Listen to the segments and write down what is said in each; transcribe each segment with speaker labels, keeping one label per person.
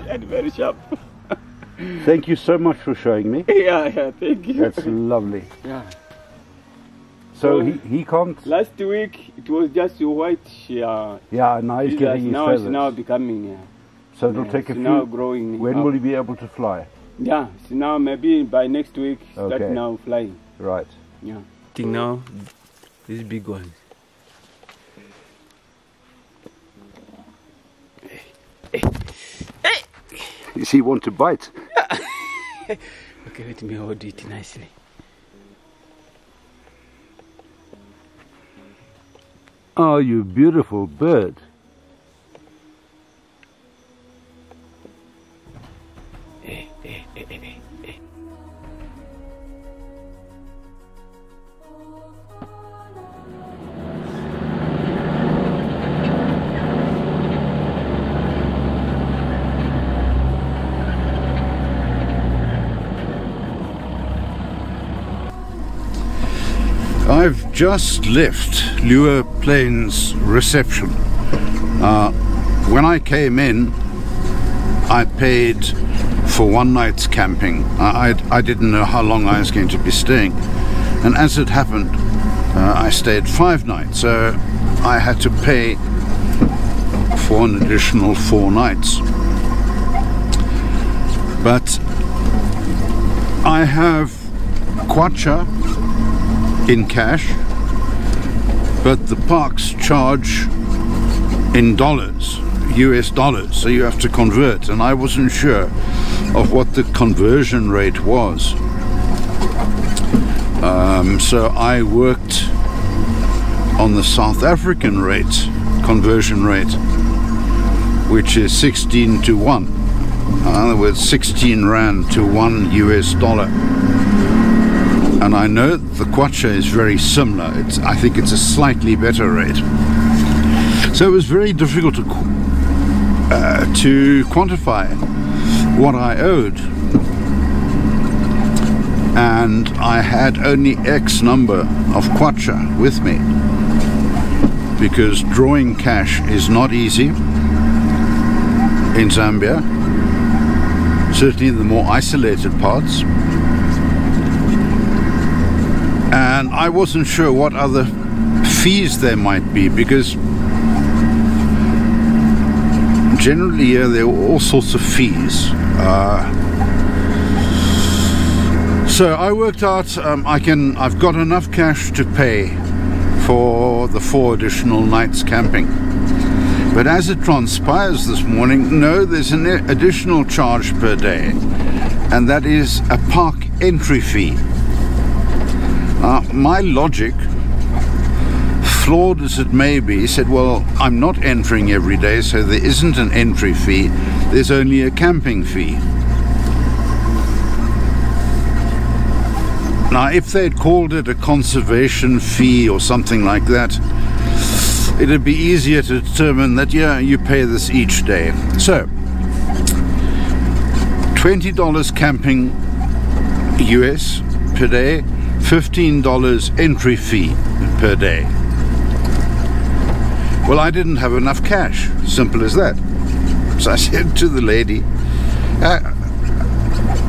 Speaker 1: And very sharp.
Speaker 2: Thank you so much for showing me.
Speaker 1: Yeah, thank you.
Speaker 2: That's lovely.
Speaker 1: Yeah.
Speaker 2: So he can't.
Speaker 1: Last week it was just white.
Speaker 2: Yeah, now he's getting his
Speaker 1: now
Speaker 2: feathers.
Speaker 1: it's now becoming.
Speaker 2: So it'll take a few.
Speaker 1: Now growing.
Speaker 2: When will he be able to fly?
Speaker 1: Yeah, so now maybe by next week start
Speaker 2: Okay.
Speaker 1: now flying.
Speaker 2: Right.
Speaker 1: Yeah. I think now this big one.
Speaker 2: Does he want to bite?
Speaker 1: Okay, let me hold it nicely.
Speaker 2: Oh, you beautiful bird. I've just left Liuwa Plains reception. When I came in, I paid for one night's camping. I didn't know how long I was going to be staying, and as it happened, I stayed 5 nights, so I had to pay for an additional 4 nights. But I have kwacha in cash, but the parks charge in dollars, US dollars, so you have to convert, and I wasn't sure of what the conversion rate was. So I worked on the South African rate, conversion rate, which is 16 to 1. In other words, 16 Rand to 1 US dollar. And I know the kwacha is very similar. I think it's a slightly better rate. So it was very difficult to quantify what I owed. And I had only X number of kwacha with me, because drawing cash is not easy in Zambia, certainly the more isolated parts. And I wasn't sure what other fees there might be, because generally there were all sorts of fees. So I worked out I've got enough cash to pay for the 4 additional nights camping. But as it transpires this morning, no, there's an additional charge per day, and that is a park entry fee. My logic, flawed as it may be, said, well, I'm not entering every day, so there isn't an entry fee, there's only a camping fee. Now, if they'd called it a conservation fee or something like that, it'd be easier to determine that, yeah, you pay this each day. So, $20 camping US per day, $15 entry fee per day. Well, I didn't have enough cash, simple as that. So I said to the lady,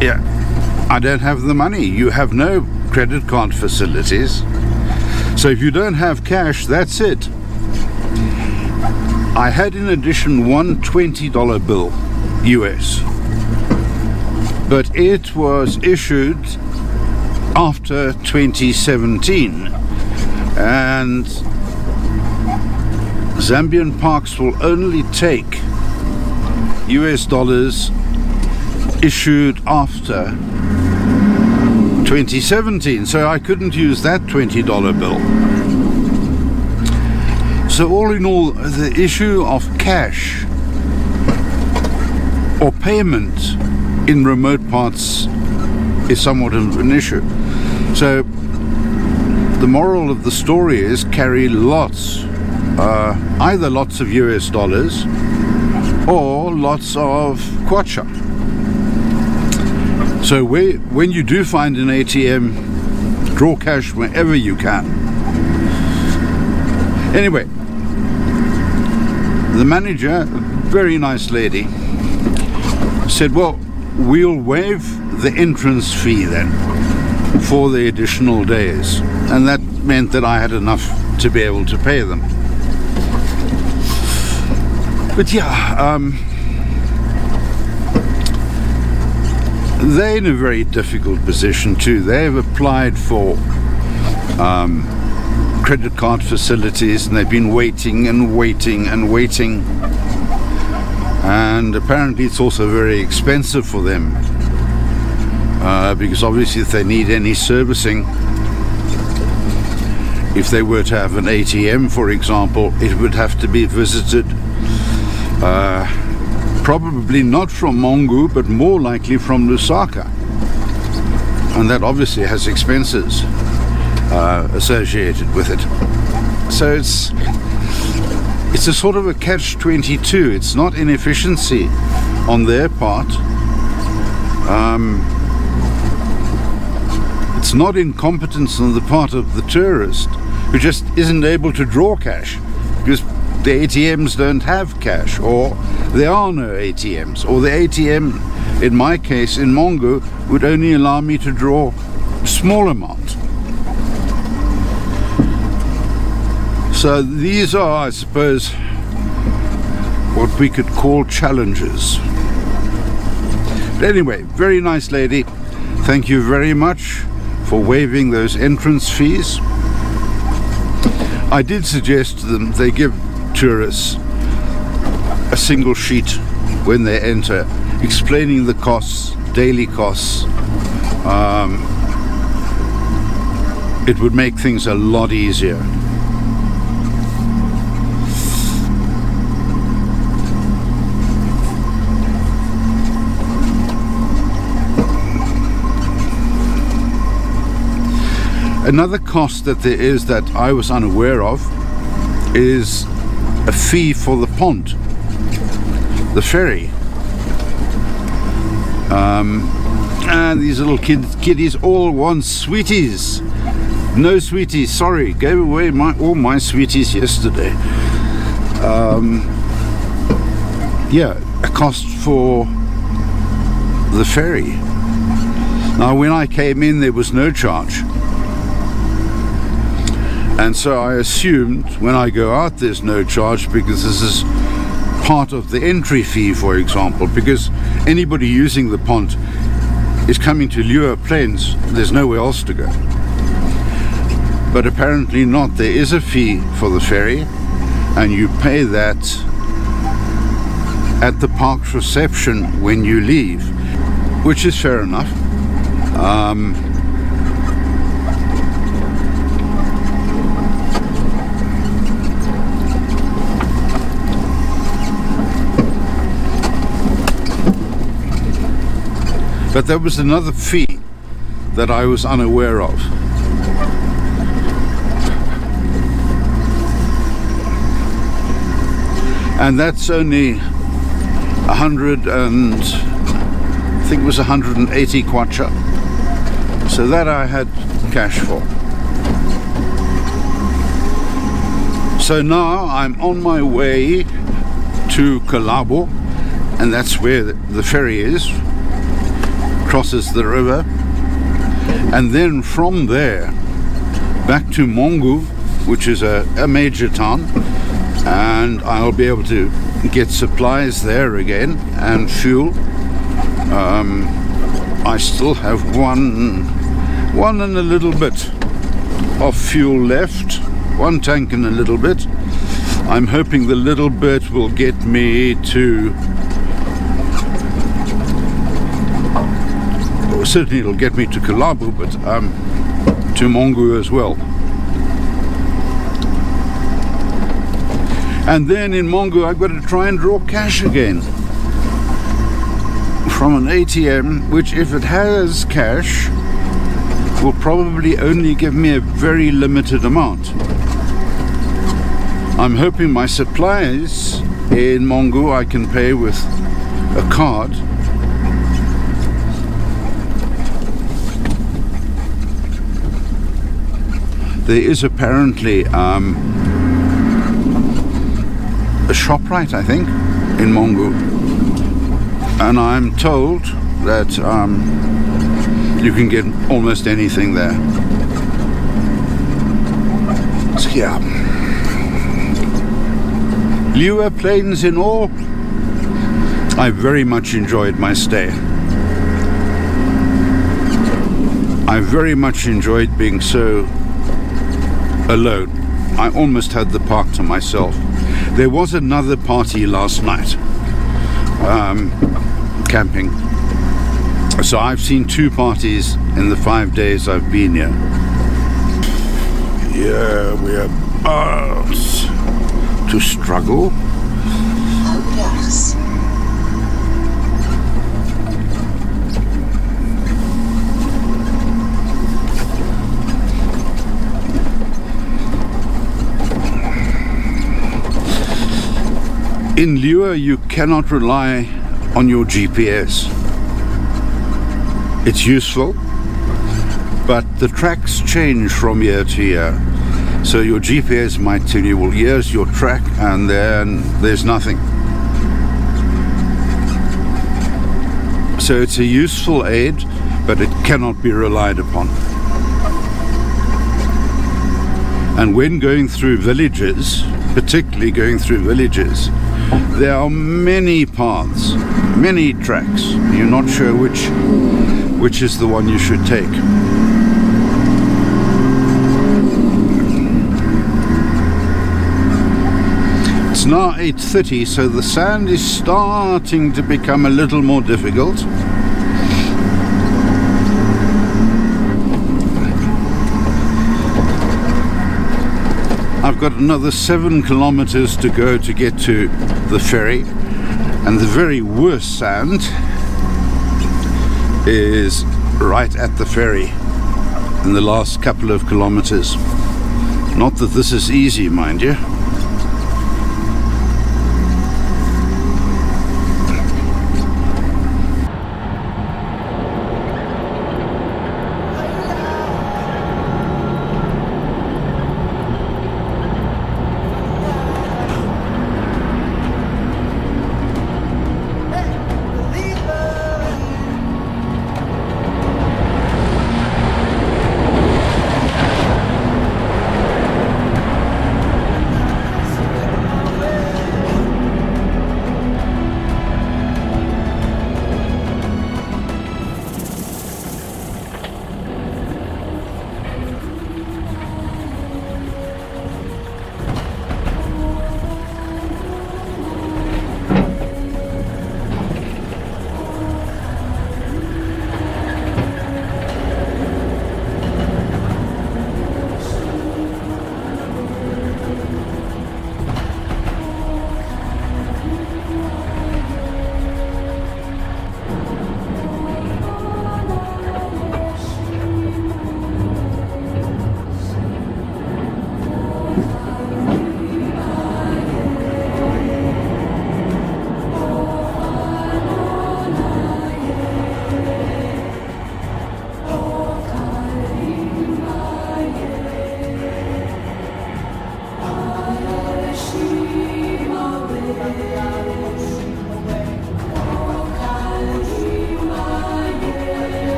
Speaker 2: yeah, I don't have the money. You have no credit card facilities. So if you don't have cash, that's it. I had in addition one $20 bill, US. But it was issued after 2017, and Zambian parks will only take US dollars issued after 2017, so I couldn't use that $20 bill. So all in all, the issue of cash or payment in remote parts is somewhat of an issue. So the moral of the story is carry lots, either lots of US dollars or lots of kwacha. So when you do find an ATM, draw cash wherever you can. Anyway, the manager, very nice lady, said, well, we'll waive the entrance fee then for the additional days, and that meant that I had enough to be able to pay them. But yeah, they're in a very difficult position too. They've applied for credit card facilities, and they've been waiting and waiting and waiting, and apparently it's also very expensive for them, because obviously if they need any servicing, if they were to have an ATM, for example, it would have to be visited, probably not from Mongu, but more likely from Lusaka, and that obviously has expenses associated with it. So it's a sort of a catch-22. It's not inefficiency on their part. It's not incompetence on the part of the tourist who just isn't able to draw cash because the ATMs don't have cash, or there are no ATMs, or the ATM, in my case, in Mongu, would only allow me to draw a small amount. So these are, I suppose, what we could call challenges. But anyway, very nice lady. Thank you very much for waiving those entrance fees. I did suggest to them they give tourists a single sheet when they enter, explaining the costs, daily costs. It would make things a lot easier. Another cost that there is that I was unaware of is a fee for the pont, the ferry. And these little kiddies all want sweeties. No sweeties, sorry, gave away all my sweeties yesterday. Yeah, a cost for the ferry. Now when I came in there was no charge. And so I assumed when I go out there's no charge because this is part of the entry fee, for example, because anybody using the pont is coming to Liuwa Plains, there's nowhere else to go. But apparently not. There is a fee for the ferry, and you pay that at the park's reception when you leave, which is fair enough. But there was another fee that I was unaware of. And that's only 100 and I think it was 180 kwacha. So that I had cash for. So now I'm on my way to Kwale, and that's where the ferry is. Crosses the river, and then from there back to Mongu, which is a major town, and I'll be able to get supplies there again and fuel. I still have one and a little bit of fuel left, one tank and a little bit. I'm hoping the little bit will get me to, certainly it'll get me to Kwale, but to Mongu as well. And then in Mongu I've got to try and draw cash again from an ATM, which if it has cash will probably only give me a very limited amount. I'm hoping my supplies in Mongu I can pay with a card. There is apparently a ShopRite, I think, in Mongu, and I'm told that you can get almost anything there. So yeah, Liuwa Plains in all, I very much enjoyed my stay. I very much enjoyed being so alone. I almost had the park to myself. There was another party last night, camping. So I've seen 2 parties in the 5 days I've been here. Yeah, we are about to struggle. In Liuwa, you cannot rely on your GPS. It's useful, but the tracks change from year to year. So your GPS might tell you, well, here's your track, and then there's nothing. So it's a useful aid, but it cannot be relied upon. And when going through villages, particularly going through villages, there are many paths, many tracks. You're not sure which is the one you should take. It's now 8:30, so the sand is starting to become a little more difficult. I've got another 7 kilometers to go to get to the ferry, and the very worst sand is right at the ferry in the last couple of kilometers. Not that this is easy, mind you.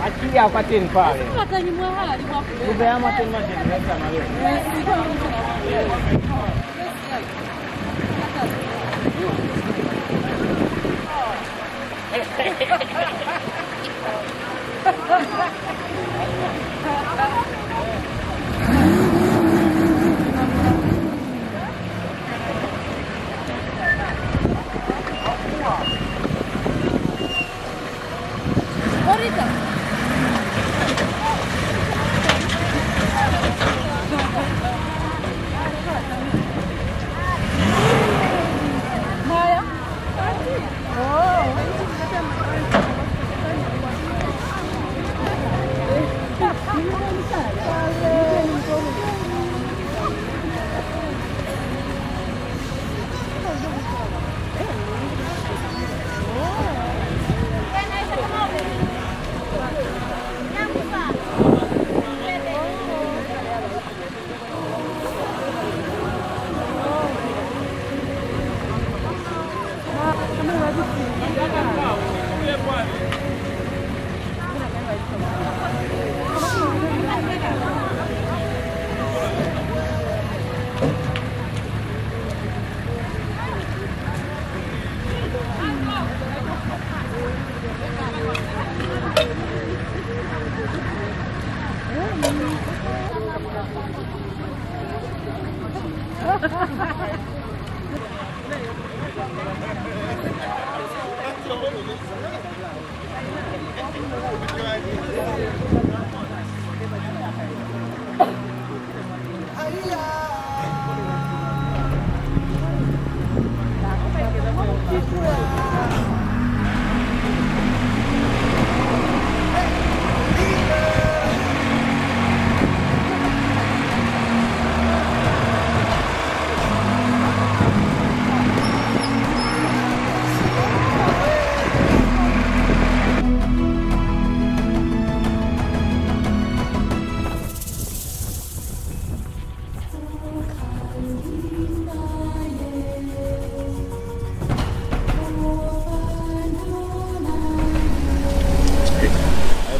Speaker 3: Aqui ao Catino Kwale. Subemos até mais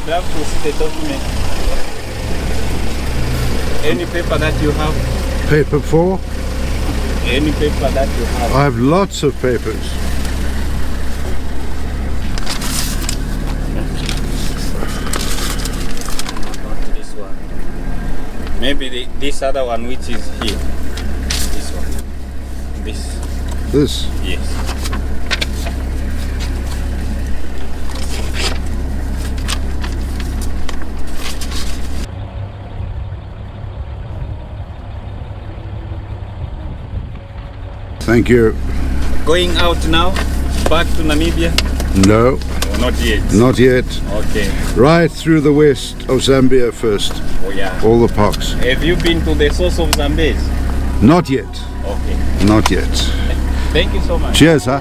Speaker 1: have to see the document. Any paper that you have?
Speaker 2: Paper 4?
Speaker 1: Any paper that you have?
Speaker 2: I have lots of papers.
Speaker 1: Not this one. Maybe this other one which is here. This one.
Speaker 2: This?
Speaker 1: Yes.
Speaker 2: Thank you.
Speaker 1: Going out now? Back to Namibia?
Speaker 2: No.
Speaker 1: Oh, not yet.
Speaker 2: Not yet.
Speaker 1: Okay.
Speaker 2: Right through the west of Zambia first.
Speaker 1: Oh yeah.
Speaker 2: All the parks.
Speaker 1: Have you been to the source of Zambia?
Speaker 2: Not yet.
Speaker 1: Okay.
Speaker 2: Not yet.
Speaker 1: Thank you so much.
Speaker 2: Cheers, huh?